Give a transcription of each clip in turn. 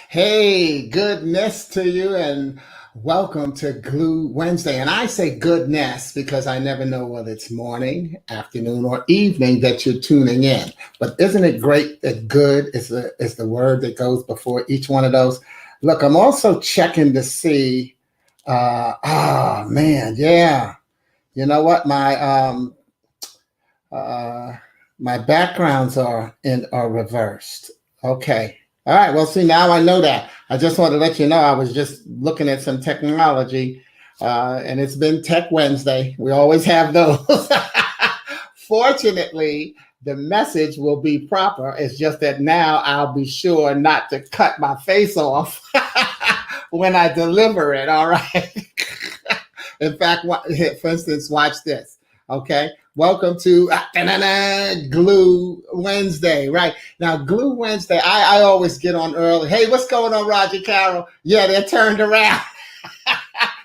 Hey, goodness to you, and welcome to Glue Wednesday. And I say goodness because I never know whether it's morning, afternoon, or evening that you're tuning in. But isn't it great that good is the word that goes before each one of those? Look, I'm also checking to see. Man, yeah. You know what? Uh, my backgrounds are reversed. Okay. All right. Well, see, now I know that. I just want to let you know I was just looking at some technology, and it's been Tech Wednesday. We always have those. Fortunately, the message will be proper. It's just that now I'll be sure not to cut my face off when I deliver it. All right. In fact, for instance, watch this. Okay. Welcome to Glue Wednesday. Right now, Glue Wednesday, I always get on early. Hey, what's going on, Rogercarole? Yeah, they're turned around.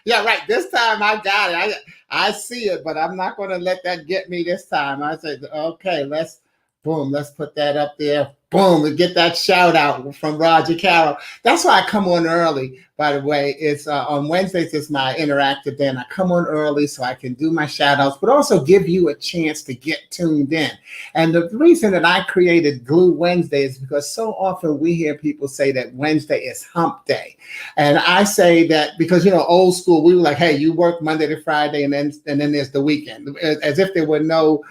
Yeah, right. This time I got it. I see it, but I'm not going to let that get me this time. I said, okay, let's put that up there. Boom, and get that shout out from Rogercarole. That's why I come on early. By the way, it's on Wednesdays. It's my interactive day, and I come on early so I can do my shout outs, but also give you a chance to get tuned in. And the reason that I created Glue Wednesday is because so often we hear people say that Wednesday is hump day. And I say that because, old school, we were like, hey, you work Monday to Friday, and then there's the weekend, as if there were no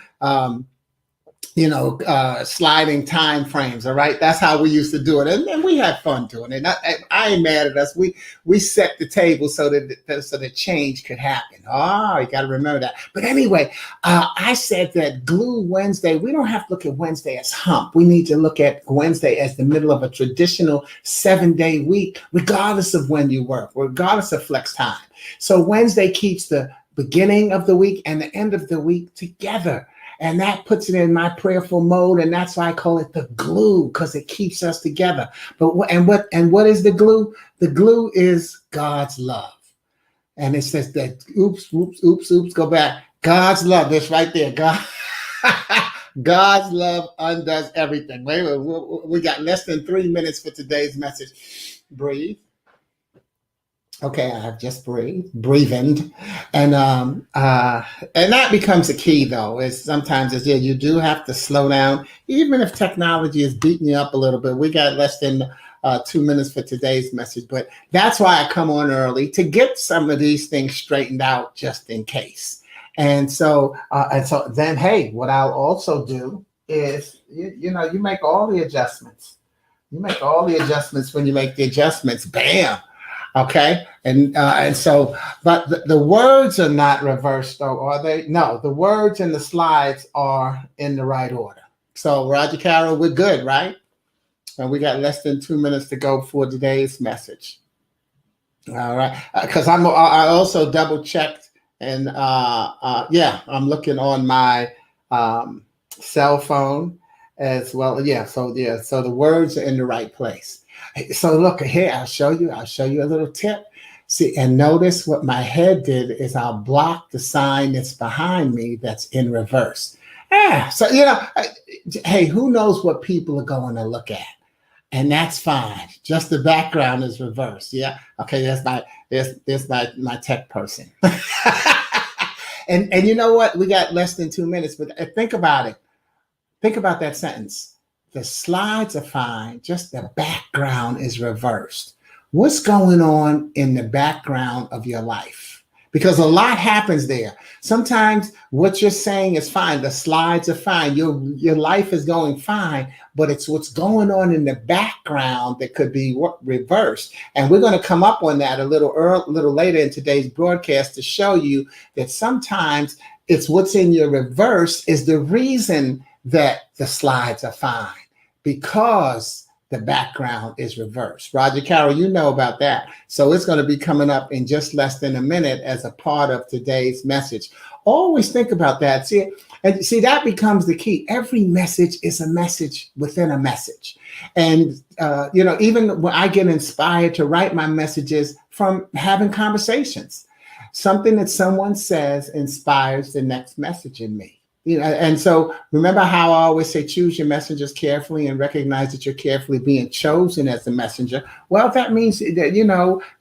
sliding time frames. All right. That's how we used to do it. And we had fun doing it. I ain't mad at us. We set the table so that change could happen. Oh, you got to remember that. But anyway, I said that Glue Wednesday, we don't have to look at Wednesday as hump. We need to look at Wednesday as the middle of a traditional 7-day week, regardless of when you work, regardless of flex time. So Wednesday keeps the beginning of the week and the end of the week together. And that puts it in my prayerful mode, and that's why I call it the glue, because it keeps us together. But what is the glue? The glue is God's love, and it says that oops, go back. God's love. That's right there. God's love undoes everything. Wait, we got less than 3 minutes for today's message. Breathe. Okay, I have just breathing, and that becomes a key though. Is sometimes you do have to slow down, even if technology is beating you up a little bit. We got less than 2 minutes for today's message, but that's why I come on early to get some of these things straightened out just in case. And so then, hey, what I'll also do is you make all the adjustments. You make all the adjustments when you make the adjustments. Bam. Okay, and so, but the words are not reversed, though, are they? No, the words and the slides are in the right order. So, Rogercarole, we're good, right? And we got less than 2 minutes to go for today's message. All right, because I also double checked, and I'm looking on my cell phone as well. So the words are in the right place. So look here, I'll show you a little tip. See, and notice what my head did is I'll block the sign that's behind me that's in reverse. So, hey, who knows what people are going to look at? And that's fine. Just the background is reversed. Yeah. Okay. There's my tech person. and you know what? We got less than 2 minutes, but think about it. Think about that sentence. The slides are fine, just the background is reversed. What's going on in the background of your life? Because a lot happens there. Sometimes what you're saying is fine. The slides are fine. Your life is going fine, but it's what's going on in the background that could be reversed. And we're going to come up on that a little later in today's broadcast to show you that sometimes it's what's in your reverse is the reason that the slides are fine, because the background is reversed. Rogercarole, you know about that. So it's going to be coming up in just less than a minute as a part of today's message. Always think about that. See, that becomes the key. Every message is a message within a message. And, even when I get inspired to write my messages from having conversations, something that someone says inspires the next message in me. And so remember how I always say, choose your messengers carefully and recognize that you're carefully being chosen as a messenger. Well, that means that,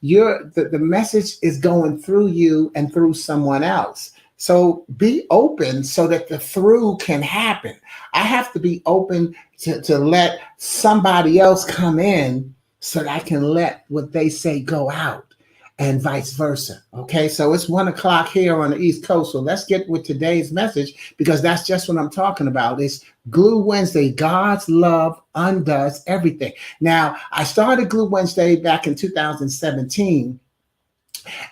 the message is going through you and through someone else. So be open so that the through can happen. I have to be open to let somebody else come in so that I can let what they say go out, and vice versa. Okay, so it's 1:00 here on the East Coast. So let's get with today's message, because that's just what I'm talking about. It's Glue Wednesday. God's love undoes everything. Now, I started Glue Wednesday back in 2017,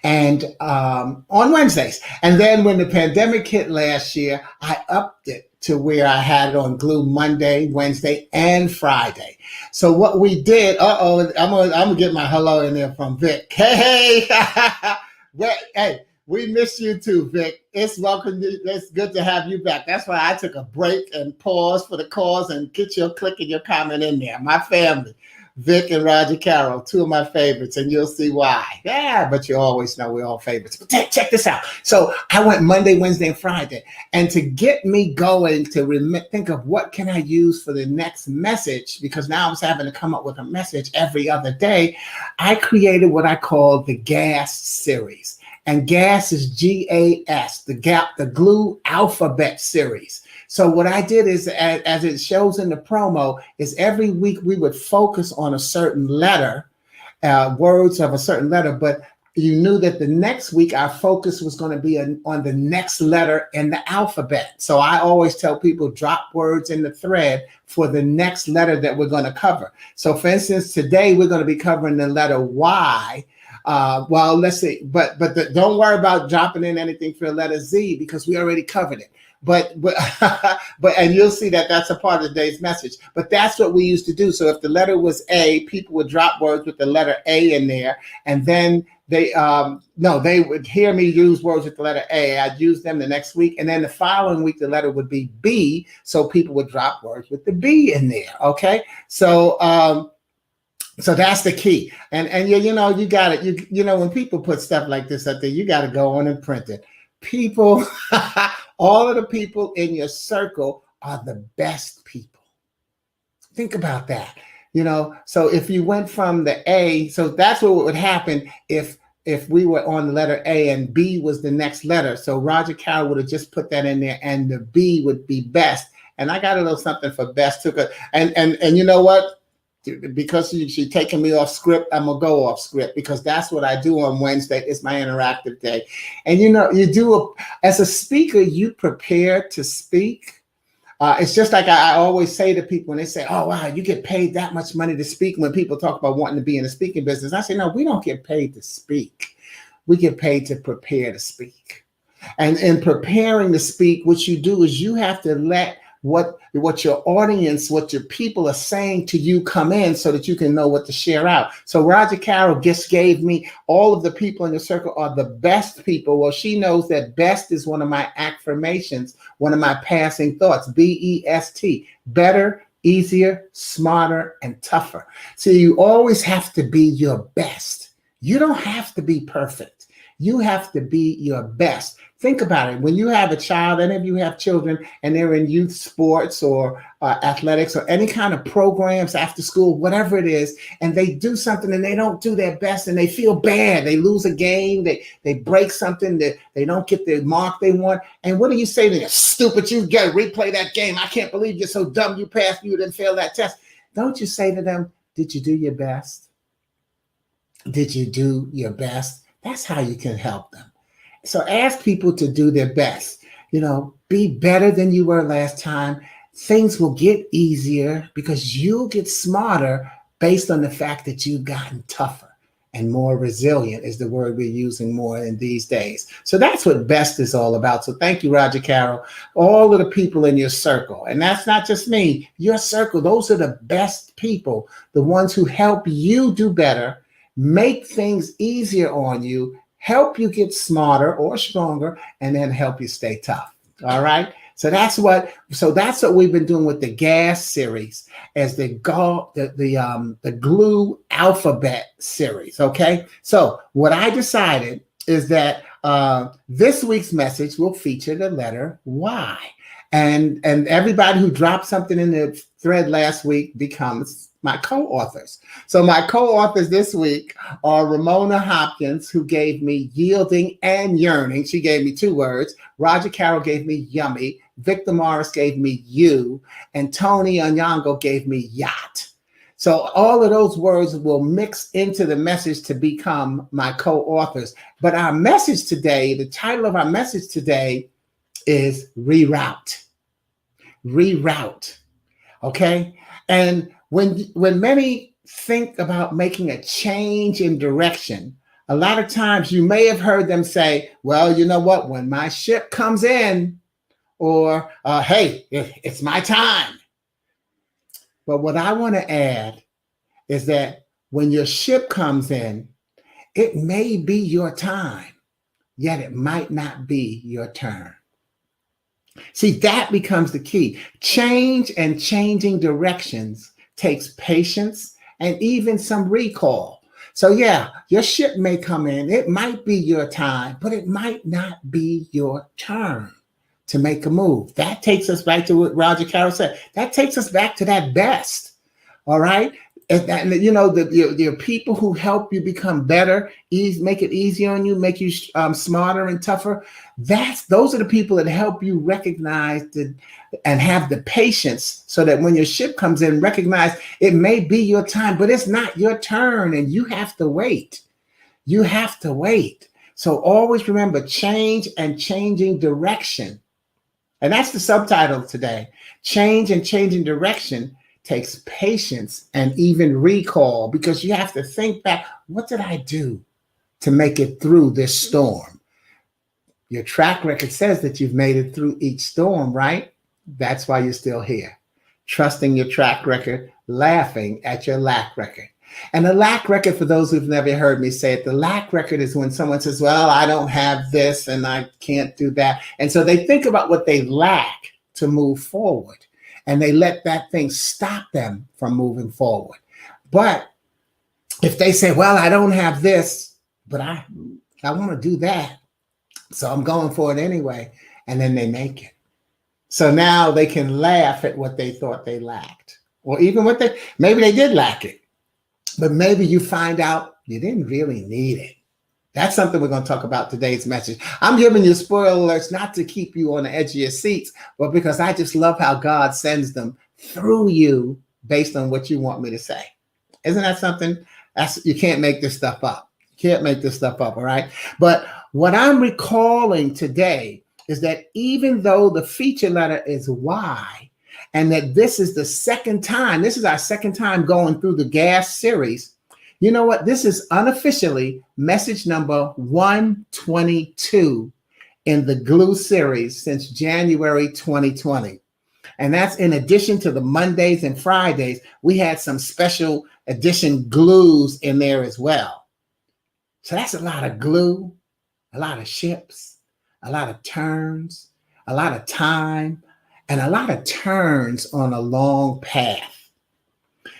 and on Wednesdays. And then when the pandemic hit last year, I upped it to where I had it on Glue Monday, Wednesday, and Friday. So what we did, I'm gonna get my hello in there from Vic. Hey, hey, we miss you too, Vic. It's good to have you back. That's why I took a break and pause for the cause and get your click and your comment in there. My family. Vic and Rogercarole, two of my favorites, and you'll see why. Yeah, but you always know we're all favorites. But check this out. So I went Monday, Wednesday, and Friday. And to get me going to think of what can I use for the next message, because now I was having to come up with a message every other day, I created what I call the GAS series. And GAS is GAS, the Glue Alphabet series. So what I did is, as it shows in the promo, is every week we would focus on a certain letter, words of a certain letter, but you knew that the next week our focus was going to be on the next letter in the alphabet. So I always tell people, drop words in the thread for the next letter that we're going to cover. So for instance, today we're going to be covering the letter Y. Well, let's see, but don't worry about dropping in anything for the letter Z, because we already covered it. But and you'll see that that's a part of today's message. But that's what we used to do. So if the letter was A, people would drop words with the letter A in there, and then they would hear me use words with the letter A. I'd use them the next week, and then the following week the letter would be B. So people would drop words with the B in there. Okay, so that's the key. And you got it. When people put stuff like this up there, you got to go on and print it. People, all of the people in your circle are the best people. Think about that. So if you went from the A, so that's what would happen if we were on the letter A and B was the next letter. So Rogercarole would have just put that in there, and the B would be best. And I got a little something for best too. And you know what? Because she's taking me off script, I'm gonna go off script, because that's what I do on Wednesday. It's my interactive day. And as a speaker, you prepare to speak. It's just like I always say to people when they say, oh, wow, you get paid that much money to speak. When people talk about wanting to be in the speaking business, I say, no, we don't get paid to speak. We get paid to prepare to speak. And in preparing to speak, what you do is you have to let what your audience, what your people are saying to you come in, so that you can know what to share out. So Rogercarole just gave me all of the people in the circle are the best people. Well, she knows that best is one of my affirmations, one of my passing thoughts, BEST, better, easier, smarter, and tougher. So you always have to be your best. You don't have to be perfect. You have to be your best. Think about it. When you have a child, any of you have children, and they're in youth sports or athletics or any kind of programs after school, whatever it is, and they do something and they don't do their best and they feel bad. They lose a game. They break something. They don't get the mark they want. And what do you say to them? Stupid, you got to replay that game. I can't believe you're so dumb. You passed, you didn't fail that test. Don't you say to them, did you do your best? Did you do your best? That's how you can help them. So ask people to do their best. Be better than you were last time. Things will get easier because you'll get smarter based on the fact that you've gotten tougher and more resilient is the word we're using more in these days. So that's what best is all about. So thank you, Rogercarole. All of the people in your circle, and that's not just me, your circle, those are the best people, the ones who help you do better, make things easier on you, help you get smarter or stronger, and then help you stay tough. All right. So that's what we've been doing with the GAS series as the Glue Alphabet series. Okay. So what I decided is that this week's message will feature the letter Y. And everybody who dropped something in the thread last week becomes my co-authors. So my co-authors this week are Ramona Hopkins, who gave me Yielding and Yearning. She gave me 2 words. Rogercarole gave me Yummy. Victor Morris gave me You. And Shirley Onyango gave me Yacht. So all of those words will mix into the message to become my co-authors. But our message today, the title of our message today is Reroute. Reroute. Okay? And when many think about making a change in direction, a lot of times you may have heard them say, well, you know what, when my ship comes in, or hey, it's my time. But what I want to add is that when your ship comes in, it may be your time, yet it might not be your turn. See, that becomes the key. Change and changing directions takes patience and even some recall. So yeah, your ship may come in. It might be your time, but it might not be your turn to make a move. That takes us back to what Rogercarole said. That takes us back to that best. All right. And you know, the people who help you become better, make it easier on you, make you smarter and tougher. Those are the people that help you recognize and have the patience so that when your ship comes in, recognize it may be your time, but it's not your turn and you have to wait. You have to wait. So always remember change and changing direction. And that's the subtitle today. Change and changing direction takes patience and even recall, because you have to think back, what did I do to make it through this storm? Your track record says that you've made it through each storm, right? That's why you're still here, trusting your track record, laughing at your lack record. And the lack record, for those who've never heard me say it, the lack record is when someone says, well, I don't have this and I can't do that. And so they think about what they lack to move forward. And they let that thing stop them from moving forward. But if they say, well, I don't have this, but I want to do that, so I'm going for it anyway, and then they make it. So now they can laugh at what they thought they lacked, or even maybe they did lack it, but maybe you find out you didn't really need it. That's something we're going to talk about today's message. I'm giving you spoiler alerts not to keep you on the edge of your seats, but because I just love how God sends them through you based on what you want me to say. Isn't that something? You can't make this stuff up. You can't make this stuff up, all right? But what I'm recalling today is that even though the feature letter is Y, and that this is our second time going through the gas series, you know what? This is unofficially message number 122 in the glue series since January 2020. And that's in addition to the Mondays and Fridays. We had some special edition glues in there as well. So that's a lot of glue, a lot of ships, a lot of turns, a lot of time, and a lot of turns on a long path.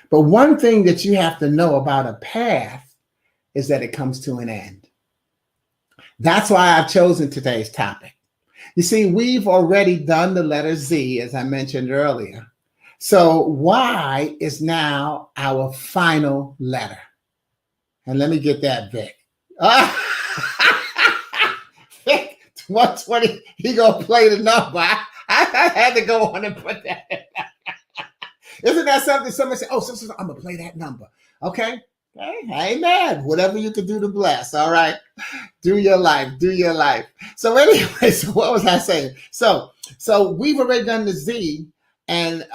But one thing that you have to know about a path is that it comes to an end. That's why I've chosen today's topic. You see, we've already done the letter Z, as I mentioned earlier. So Y is now our final letter. And let me get that, Vic. Vic, 120, he gonna play the number. I had to go on and put that in. Isn't that something? Somebody say, oh, so I'm going to play that number. Okay. Amen. Whatever you can do to bless. All right. Do your life. Do your life. So anyway, so what was I saying? So we've already done the Z, and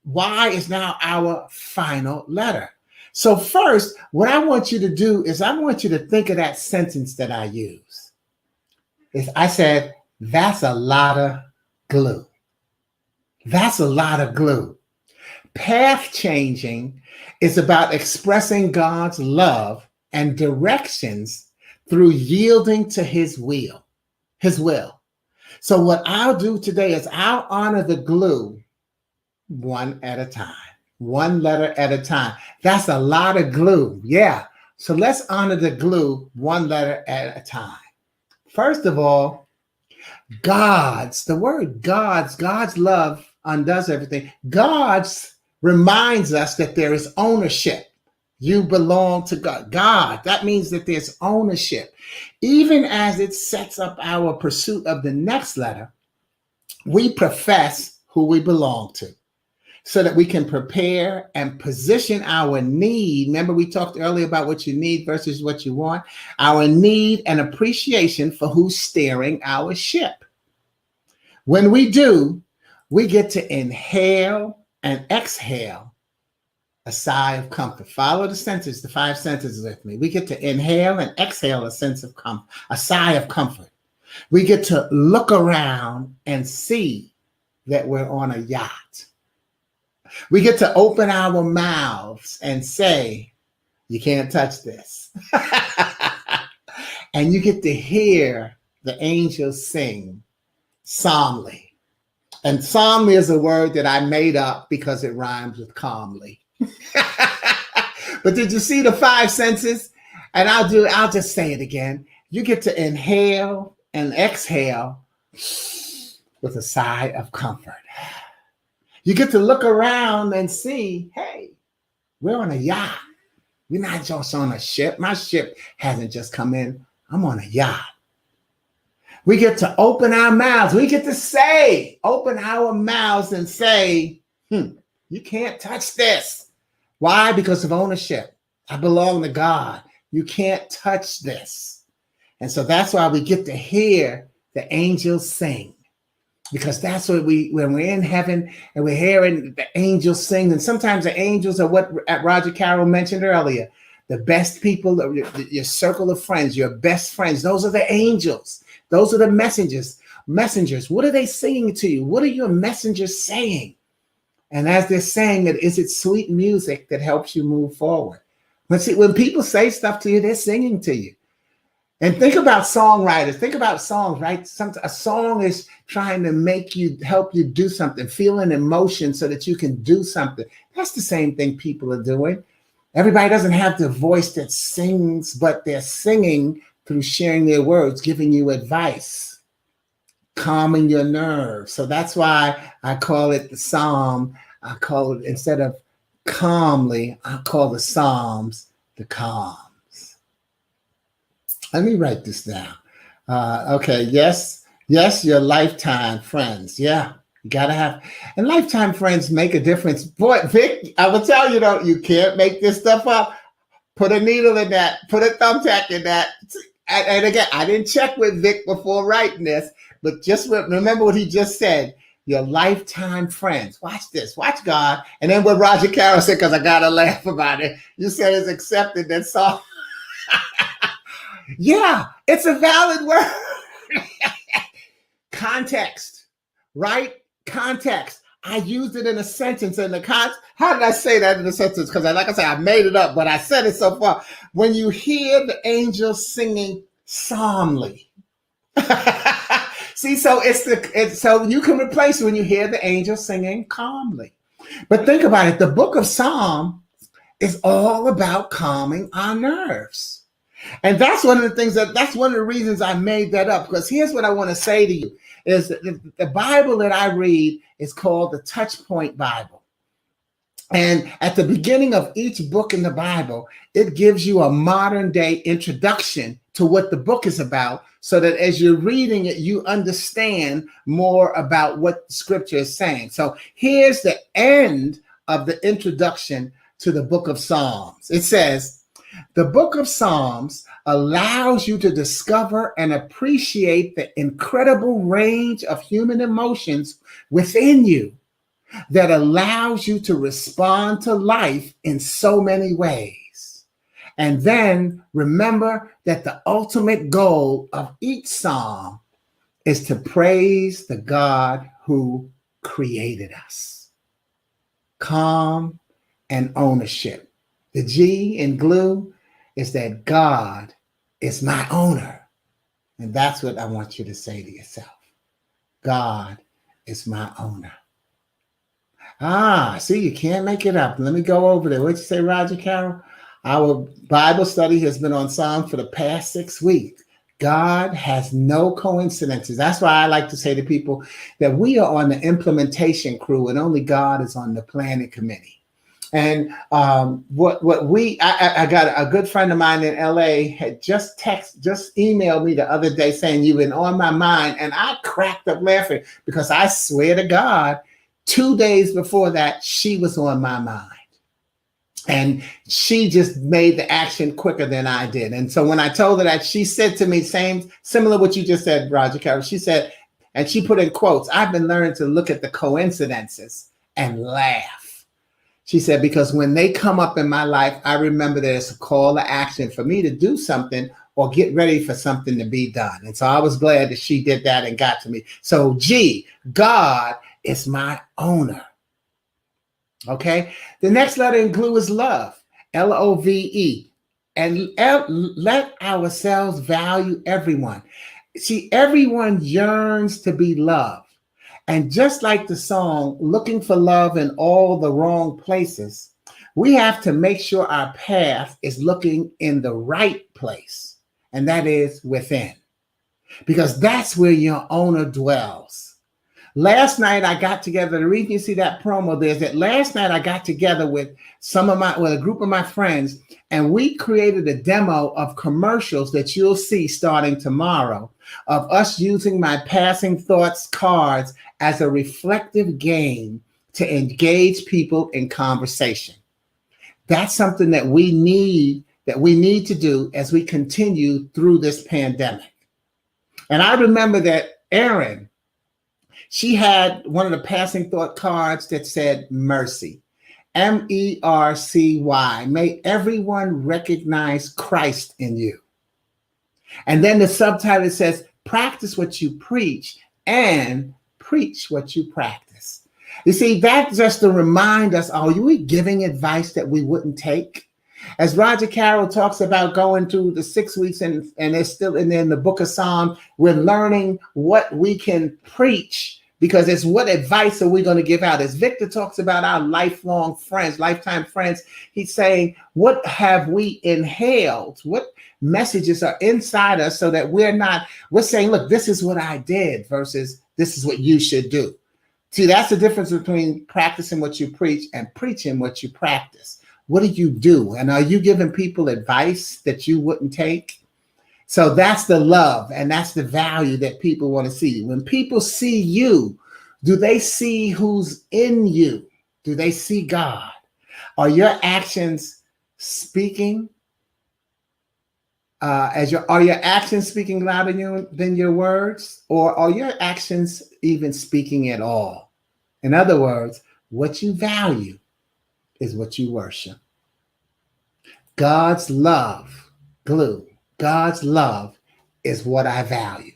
Y is now our final letter. So first, what I want you to do is I want you to think of that sentence that I use. I said, that's a lot of glue. That's a lot of glue. Path changing is about expressing God's love and directions through yielding to his will. So what I'll do today is I'll honor the glue one at a time, one letter at a time. That's a lot of glue. Yeah. So let's honor the glue one letter at a time. First of all, The word God's love undoes everything. God's reminds us that there is ownership. You belong to God. That means that there's ownership. Even as it sets up our pursuit of the next letter, we profess who we belong to so that we can prepare and position our need. Remember, we talked earlier about what you need versus what you want. Our need and appreciation for who's steering our ship. When we do, we get to inhale and exhale a sigh of comfort. Follow the sentence, the 5 sentences with me. We get to inhale and exhale a sense of comfort, a sigh of comfort. We get to look around and see that we're on a yacht. We get to open our mouths and say, you can't touch this. And you get to hear the angels sing psalmly. And psalmly is a word that I made up because it rhymes with calmly. But did you see the 5 senses? And I'll just say it again. You get to inhale and exhale with a sigh of comfort. You get to look around and see, hey, we're on a yacht. We're not just on a ship. My ship hasn't just come in. I'm on a yacht. We get to open our mouths. We get to open our mouths and say, you can't touch this. Why? Because of ownership. I belong to God. You can't touch this. And so that's why we get to hear the angels sing. Because that's what when we're in heaven and we're hearing the angels sing. And sometimes the angels are what Rogercarole mentioned earlier. The best people, your circle of friends, your best friends. Those are the angels. Those are the messengers. What are they singing to you? What are your messengers saying? And as they're saying it, is it sweet music that helps you move forward? But see, when people say stuff to you, they're singing to you. And think about songwriters. Think about songs, right? A song is trying to help you do something, feel an emotion so that you can do something. That's the same thing people are doing. Everybody doesn't have the voice that sings, but they're singing through sharing their words, giving you advice, calming your nerves. So that's why I call it the psalm. I call it, instead of calmly, I call the psalms the calms. Let me write this down. Okay, yes, your lifetime friends. Yeah, you gotta have, and lifetime friends make a difference. Boy, Vic, I will tell you though, you can't make this stuff up. Put a needle in that, put a thumbtack in that. And again, I didn't check with Vic before writing this, but just remember what he just said. Your lifetime friends. Watch this. Watch God. And then what Rogercarole said, because I got to laugh about it. You said it's accepted. That's all. Yeah, it's a valid word. Context, right? Context. I used it in a sentence in the how did I say that in a sentence? Because like I said, I made it up, but I said it so far. When you hear the angels singing psalmly. See, so so you can replace when you hear the angels singing calmly. But think about it. The book of Psalm is all about calming our nerves. And that's one of the things that's one of the reasons I made that up. Because here's what I want to say to you is that the Bible that I read is called the Touch Point Bible. And at the beginning of each book in the Bible, it gives you a modern day introduction to what the book is about, so that as you're reading it, you understand more about what the scripture is saying. So here's the end of the introduction to the book of Psalms. It says, the book of Psalms allows you to discover and appreciate the incredible range of human emotions within you that allows you to respond to life in so many ways. And then remember that the ultimate goal of each psalm is to praise the God who created us. Calm and ownership. The G in glue is that God is my owner. And that's what I want you to say to yourself. God is my owner. See, you can't make it up. Let me go over there. What'd you say, Rogercarole? Our Bible study has been on Psalm for the past 6 weeks. God has no coincidences. That's why I like to say to people that we are on the implementation crew and only God is on the planning committee. And I got a good friend of mine in LA had just emailed me the other day saying you've been on my mind, and I cracked up laughing because I swear to God, 2 days before that she was on my mind, and she just made the action quicker than I did. And so when I told her that, she said to me, similar what you just said, Rogercarole. She said, and she put in quotes, "I've been learning to look at the coincidences and laugh." She said, because when they come up in my life, I remember there's a call to action for me to do something or get ready for something to be done. And so I was glad that she did that and got to me. So G, God is my owner. Okay. The next letter in glue is love, LOVE. And let ourselves value everyone. See, everyone yearns to be loved. And just like the song, looking for love in all the wrong places, we have to make sure our path is looking in the right place, and that is within, because that's where your owner dwells. Last night I got together, the reason you see that promo there is that last night I got together with a group of my friends, and we created a demo of commercials that you'll see starting tomorrow of us using my passing thoughts cards as a reflective game to engage people in conversation. That's something that we need to do as we continue through this pandemic. And I remember that Erin, she had one of the passing thought cards that said mercy, MERCY. May everyone recognize Christ in you. And then the subtitle says, practice what you preach and preach what you practice. You see, that's just to remind us, are we giving advice that we wouldn't take? As Rogercarole talks about going through the 6 weeks and it's still in the book of Psalms, we're learning what we can preach, because it's what advice are we going to give out? As Victor talks about our lifelong friends, lifetime friends, he's saying, what have we inhaled? What messages are inside us so that we're saying, look, this is what I did versus this is what you should do. See, that's the difference between practicing what you preach and preaching what you practice. What do you do? And are you giving people advice that you wouldn't take? So that's the love and that's the value that people want to see. When people see you, do they see who's in you? Do they see God? Are your actions speaking? Are your actions speaking louder than your words? Or are your actions even speaking at all? In other words, what you value is what you worship. God's love, glue. God's love is what I value.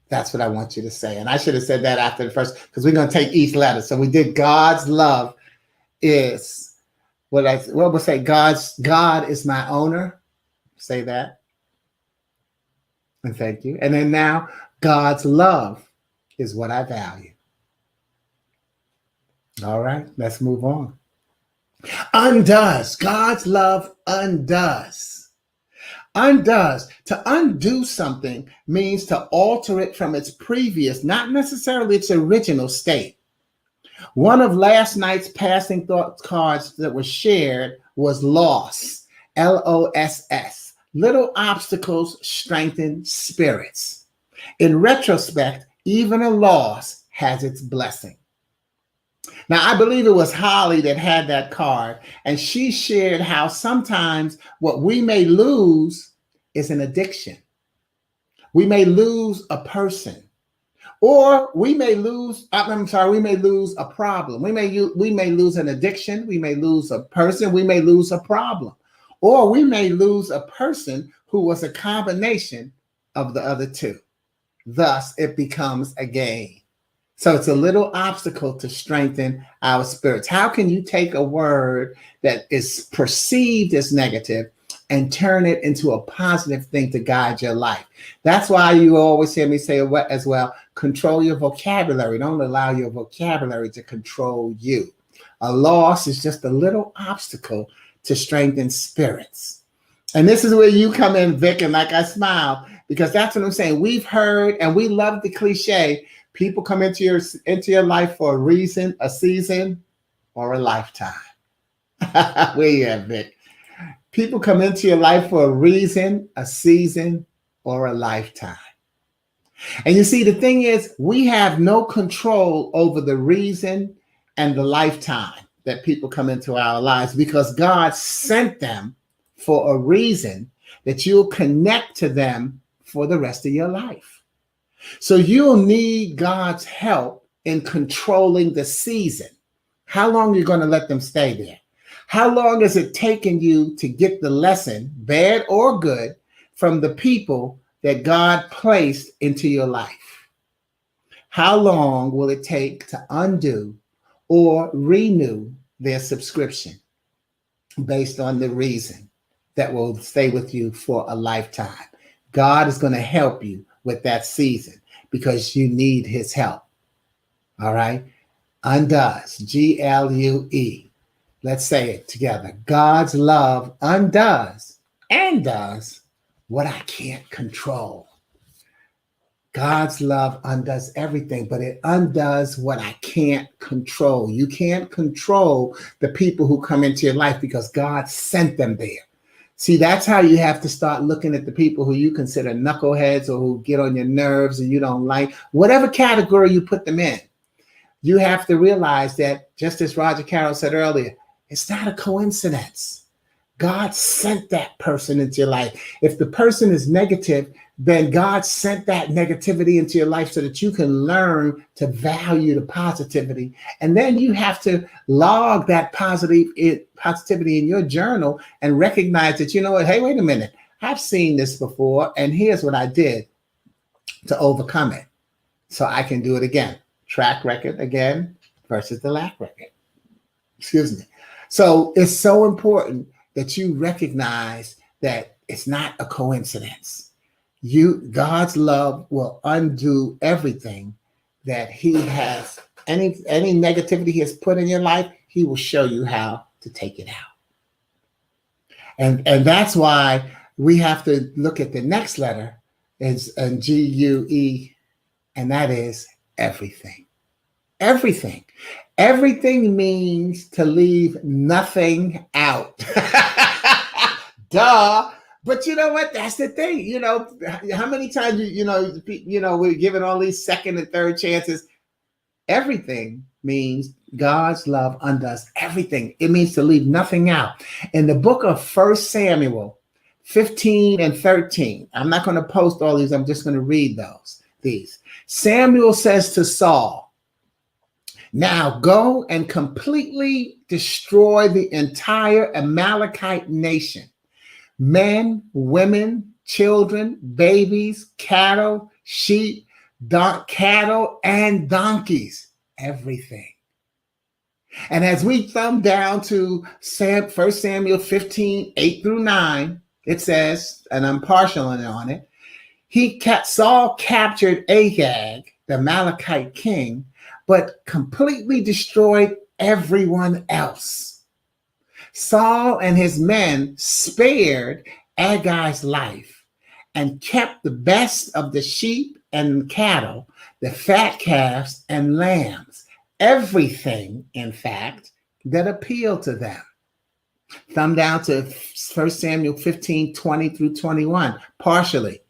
That's what I want you to say. And I should have said that after the first, because we're going to take each letter. So we did God's love is what we'll say. God is my owner. Say that. And thank you. And then now God's love is what I value. All right, let's move on. Undoes. God's love undoes. Undoes. To undo something means to alter it from its previous, not necessarily its original state. One of last night's passing thought cards that was shared was loss, LOSS. Little obstacles strengthen spirits. In retrospect, even a loss has its blessing. Now, I believe it was Holly that had that card, and she shared how sometimes what we may lose is an addiction. We may lose a person, or we may lose a problem. We may lose an addiction. We may lose a person. We may lose a problem, or we may lose a person who was a combination of the other two. Thus, it becomes a gain. So it's a little obstacle to strengthen our spirits. How can you take a word that is perceived as negative and turn it into a positive thing to guide your life? That's why you always hear me say as well, control your vocabulary. Don't allow your vocabulary to control you. A loss is just a little obstacle to strengthen spirits. And this is where you come in, Vic, and like I smile, Because that's what I'm saying. We've heard and we love the cliche. People come into your life for a reason, a season, or a lifetime. Where you at, Vic? People come into your life for a reason, a season, or a lifetime. And you see, the thing is, we have no control over the reason and the lifetime that people come into our lives because God sent them for a reason that you'll connect to them for the rest of your life. So you'll need God's help in controlling the season. How long are you going to let them stay there? How long is it taking you to get the lesson, bad or good, from the people that God placed into your life? How long will it take to undo or renew their subscription based on the reason that will stay with you for a lifetime? God is going to help you with that season because you need his help. All right. Undoes, Glue. Let's say it together. God's love undoes and does what I can't control. God's love undoes everything, but it undoes what I can't control. You can't control the people who come into your life because God sent them there. See, that's how you have to start looking at the people who you consider knuckleheads or who get on your nerves and you don't like, whatever category you put them in. You have to realize that, just as Rogercarole said earlier, it's not a coincidence. God sent that person into your life. If the person is negative, then God sent that negativity into your life so that you can learn to value the positivity. And then you have to log that positivity in your journal and recognize that, you know what, hey, wait a minute. I've seen this before, and here's what I did to overcome it. So I can do it again. Track record again versus the lack record. Excuse me. So it's so important that you recognize that it's not a coincidence. God's love will undo everything that he has, any negativity he has put in your life, he will show you how to take it out. And that's why we have to look at the next letter is GUE, and that is everything. Everything. Everything means to leave nothing out. Duh. But you know what? That's the thing. You know, how many times, we're given all these second and third chances. Everything means God's love undoes everything. It means to leave nothing out. In the book of 1 Samuel 15 and 13, I'm not going to post all these. I'm just going to read these. Samuel says to Saul, now go and completely destroy the entire Amalekite nation. Men, women, children, babies, cattle, sheep, cattle, and donkeys, everything. And as we thumb down to 1 Samuel 15, 8 through 9, it says, and I'm partial on it, Saul captured Agag, the Amalekite king, but completely destroyed everyone else. Saul and his men spared Agag's life and kept the best of the sheep and cattle, the fat calves and lambs, everything, in fact, that appealed to them. Thumb down to 1 Samuel 15, 20 through 21, partially.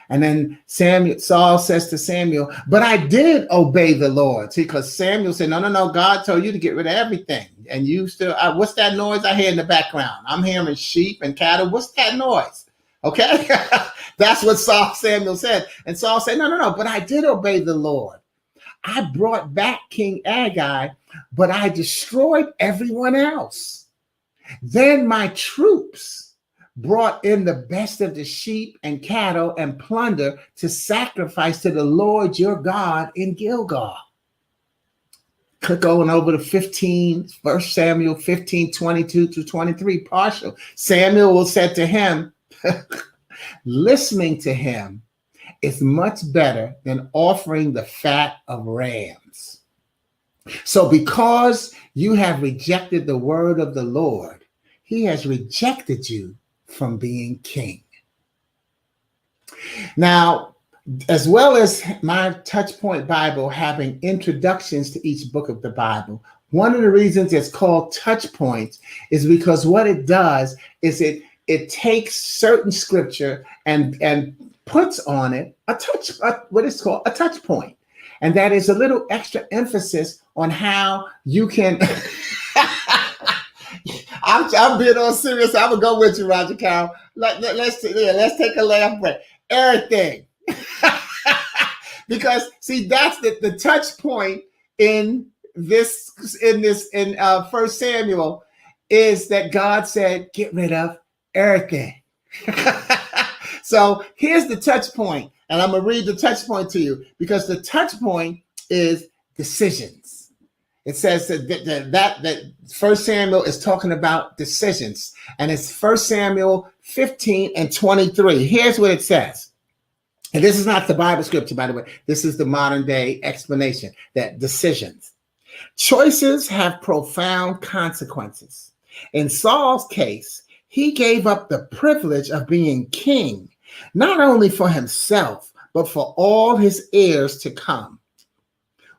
And then Saul says to Samuel, but I did obey the Lord. See, because Samuel said, no, God told you to get rid of everything. And you still, what's that noise I hear in the background? I'm hearing sheep and cattle. What's that noise? Okay. That's what Samuel said. And Saul said, no, but I did obey the Lord. I brought back King Agag, but I destroyed everyone else. Then my troops brought in the best of the sheep and cattle and plunder to sacrifice to the Lord your God in Gilgal. Click on over to 1 Samuel 15, 22 to 23, partial. Samuel said to him, listening to him is much better than offering the fat of rams. So because you have rejected the word of the Lord, he has rejected you from being king. Now, as well as my Touchpoint Bible having introductions to each book of the Bible, one of the reasons it's called Touchpoints is because what it does is it takes certain scripture and puts on it what is called a touch point. And that is a little extra emphasis on how you can. I'm being all serious. I'm gonna go with you, Rogercarole. Let's take a laugh break. Everything. Because see, that's the touch point in First Samuel is that God said, get rid of everything. So here's the touch point, and I'm gonna read the touch point to you because the touch point is decisions. It says that First Samuel is talking about decisions, and it's First Samuel 15 and 23. Here's what it says. And this is not the Bible scripture, by the way. This is the modern day explanation that decisions. Choices have profound consequences. In Saul's case, he gave up the privilege of being king, not only for himself, but for all his heirs to come.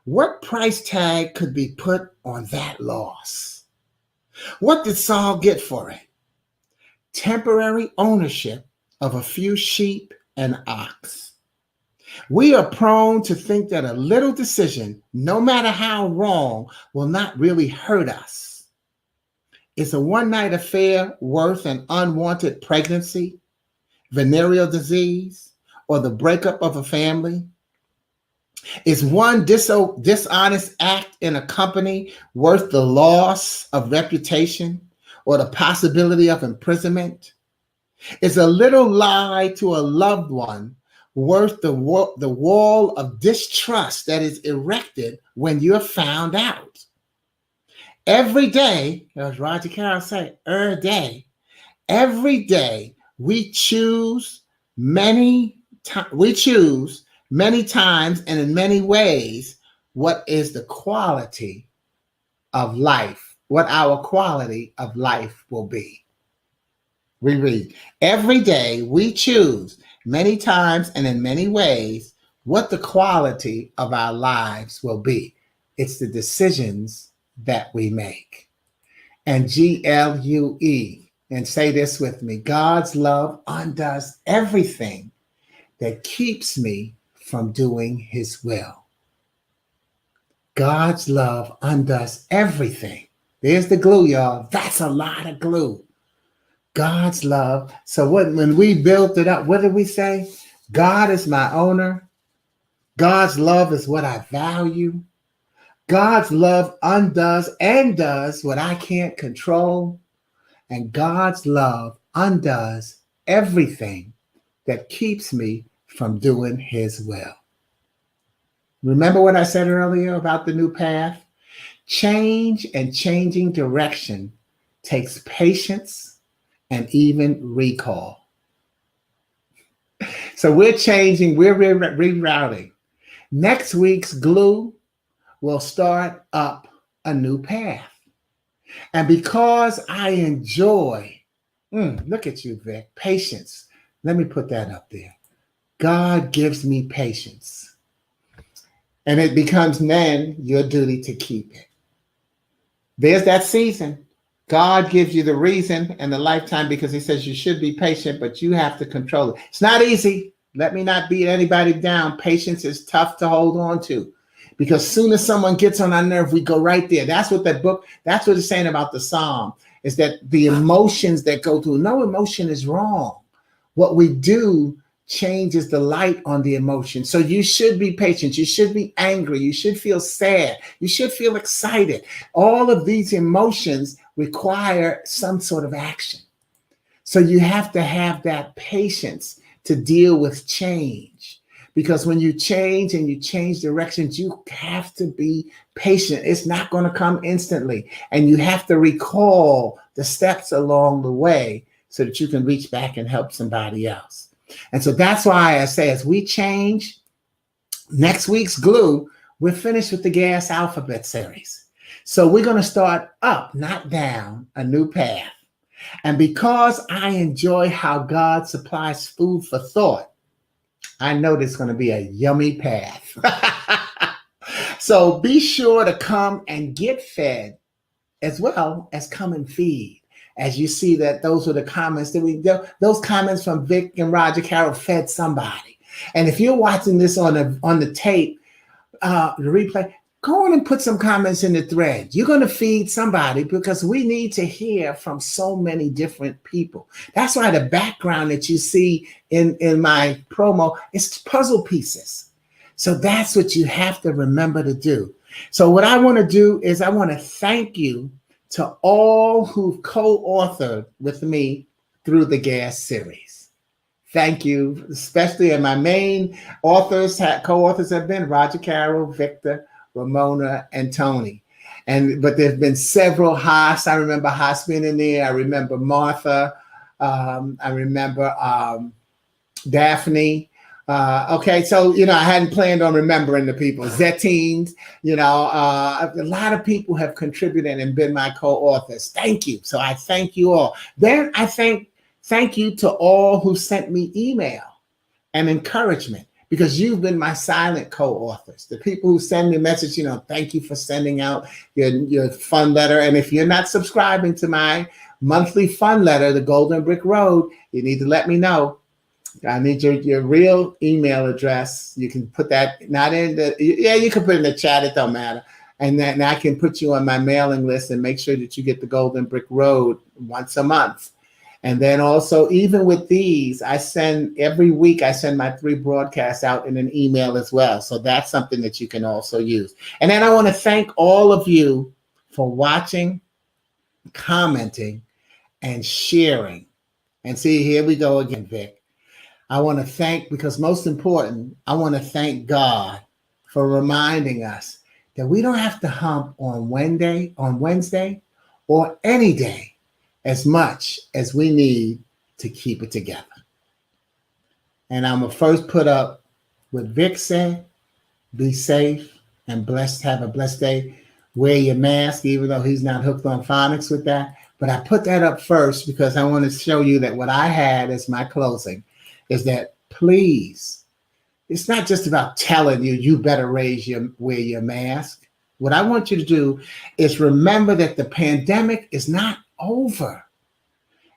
What price tag could be put on that loss? What did Saul get for it? Temporary ownership of a few sheep and ox. We are prone to think that a little decision, no matter how wrong, will not really hurt us. Is a one-night affair worth an unwanted pregnancy, venereal disease, or the breakup of a family? Is one dishonest act in a company worth the loss of reputation or the possibility of imprisonment? Is a little lie to a loved one worth the wall of distrust that is erected when you're found out? Every day, as Rogercarole said, every day we choose many times and in many ways what is the quality of life, what our quality of life will be. We read, every day we choose many times and in many ways what the quality of our lives will be. It's the decisions that we make. And GLUE, and say this with me, God's love undoes everything that keeps me from doing his will. God's love undoes everything. There's the glue, y'all. That's a lot of glue. God's love. So when we built it up, what did we say? God is my owner. God's love is what I value. God's love undoes and does what I can't control. And God's love undoes everything that keeps me from doing his will. Remember what I said earlier about the new path? Change and changing direction takes patience and even recall. So we're changing, we're rerouting. Next week's glue will start up a new path. And because I enjoy, look at you, Vic, patience. Let me put that up there. God gives me patience. And it becomes then your duty to keep it. There's that season. God gives you the reason and the lifetime because he says you should be patient, but you have to control it. It's not easy. Let me not beat anybody down. Patience is tough to hold on to because soon as someone gets on our nerve, we go right there. That's what that's what it's saying about the Psalm, is that the emotions that go through, no emotion is wrong. What we do changes the light on the emotion. So you should be patient. You should be angry. You should feel sad. You should feel excited. All of these emotions require some sort of action. So you have to have that patience to deal with change. Because when you change and you change directions, you have to be patient. It's not going to come instantly. And you have to recall the steps along the way so that you can reach back and help somebody else. And so that's why I say as we change, next week's glue, we're finished with the Gas Alphabet series. So we're going to start up, not down, a new path. And because I enjoy how God supplies food for thought, I know there's going to be a yummy path. So be sure to come and get fed as well as come and feed. As you see that those were the comments that those comments from Vic and Rogercarole fed somebody. And if you're watching this on the tape, the replay, go on and put some comments in the thread. You're going to feed somebody because we need to hear from so many different people. That's why the background that you see in my promo is puzzle pieces. So that's what you have to remember to do. So what I want to do is I want to thank you to all who've co-authored with me through the Gas series. Thank you, especially in my main co-authors have been Rogercarole, Victor, Ramona, and Tony. But there's been several Haas. I remember Haas being in there. I remember Martha. I remember Daphne. Okay, so, I hadn't planned on remembering the people. Zettines, a lot of people have contributed and been my co-authors. Thank you. So I thank you all. Then I thank you to all who sent me email and encouragement, because you've been my silent co-authors. The people who send me a message, thank you for sending out your fun letter. And if you're not subscribing to my monthly fun letter, the Golden Brick Road, you need to let me know. I need your real email address. You can put that you can put it in the chat. It don't matter. And then I can put you on my mailing list and make sure that you get the Golden Brick Road once a month. And then also, even with these, every week I send my 3 broadcasts out in an email as well. So that's something that you can also use. And then I want to thank all of you for watching, commenting, and sharing. And see, here we go again, Vic. I want to thank, because most important, I want to thank God for reminding us that we don't have to hump on Wednesday, or any day as much as we need to keep it together. And I'm going to first put up what Vic said: be safe and blessed. Have a blessed day. Wear your mask, even though he's not hooked on phonics with that. But I put that up first because I want to show you that what I had as my closing is that, please, it's not just about telling you better wear your mask. What I want you to do is remember that the pandemic is not over.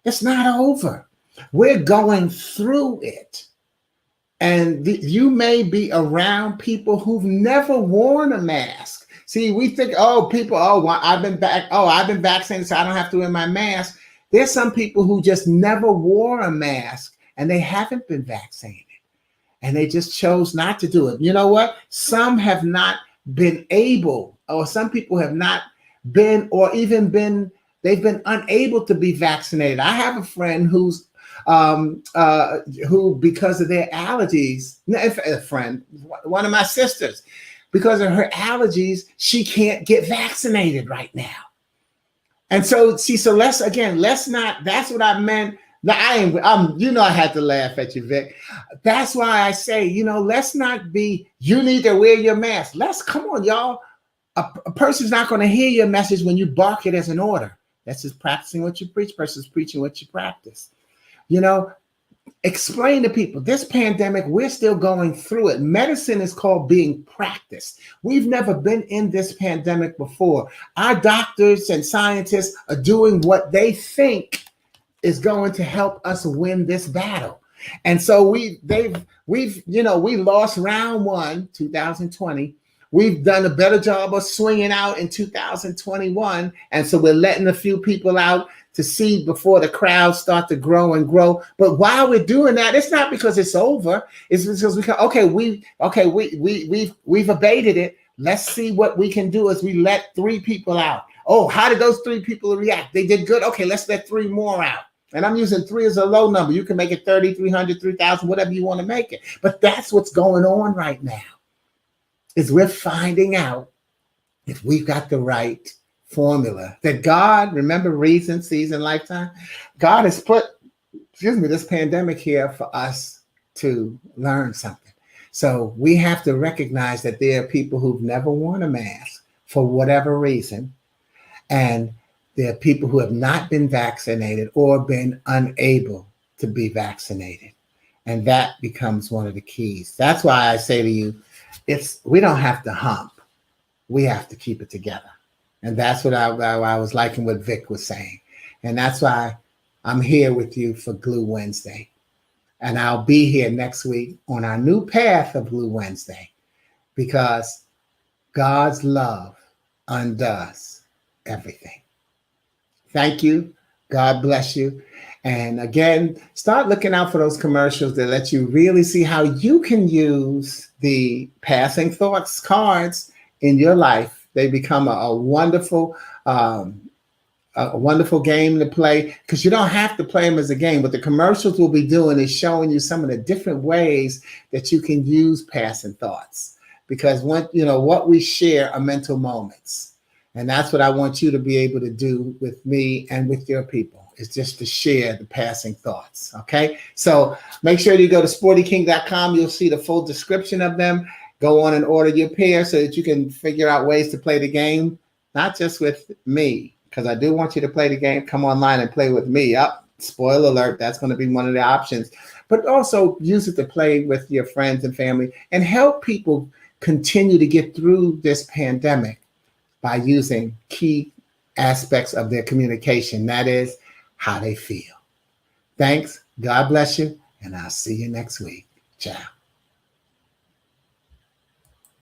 It's not over. We're going through it. And you may be around people who've never worn a mask. See, we think, I've been vaccinated, so I don't have to wear my mask. There's some people who just never wore a mask and they haven't been vaccinated, and they just chose not to do it. You know what? Some have not been able, or some people have not been, or even been, they've been unable to be vaccinated. I have a friend who, because of their allergies, one of my sisters, because of her allergies, she can't get vaccinated right now. And so, let's not, that's what I meant. Now, I had to laugh at you, Vic. That's why I say, let's not be, you need to wear your mask. Come on, y'all. A person's not going to hear your message when you bark it as an order. That's just practicing what you preach versus preaching what you practice. Explain to people, this pandemic, we're still going through it. Medicine is called being practiced. We've never been in this pandemic before. Our doctors and scientists are doing what they think is going to help us win this battle. And so we lost round 1, 2020. We've done a better job of swinging out in 2021. And so we're letting a few people out to see before the crowds start to grow and grow. But while we're doing that, it's not because it's over. It's because we've abated it. Let's see what we can do as we let 3 people out. Oh, how did those 3 people react? They did good. Okay, let's let 3 more out. And I'm using 3 as a low number. You can make it 30, 300, 3,000, whatever you want to make it. But that's what's going on right now, is we're finding out if we've got the right formula. That God, remember reason, season, lifetime? God has put, this pandemic here for us to learn something. So we have to recognize that there are people who've never worn a mask for whatever reason. And there are people who have not been vaccinated or been unable to be vaccinated. And that becomes one of the keys. That's why I say to you, we don't have to hump. We have to keep it together. And that's what I was liking what Vic was saying. And that's why I'm here with you for Glue Wednesday. And I'll be here next week on our new path of Glue Wednesday, because God's love undoes everything. Thank you. God bless you. And again, start looking out for those commercials that let you really see how you can use the passing thoughts cards in your life. They become a wonderful game to play, because you don't have to play them as a game. What the commercials will be doing is showing you some of the different ways that you can use passing thoughts, because what we share are mental moments. And that's what I want you to be able to do with me and with your people, is just to share the passing thoughts. Okay. So make sure you go to sportyking.com. You'll see the full description of them. Go on and order your pair so that you can figure out ways to play the game, not just with me, because I do want you to play the game. Come online and play with me. Spoiler alert, that's going to be one of the options. But also use it to play with your friends and family and help people continue to get through this pandemic by using key aspects of their communication. That is how they feel. Thanks. God bless you. And I'll see you next week. Ciao.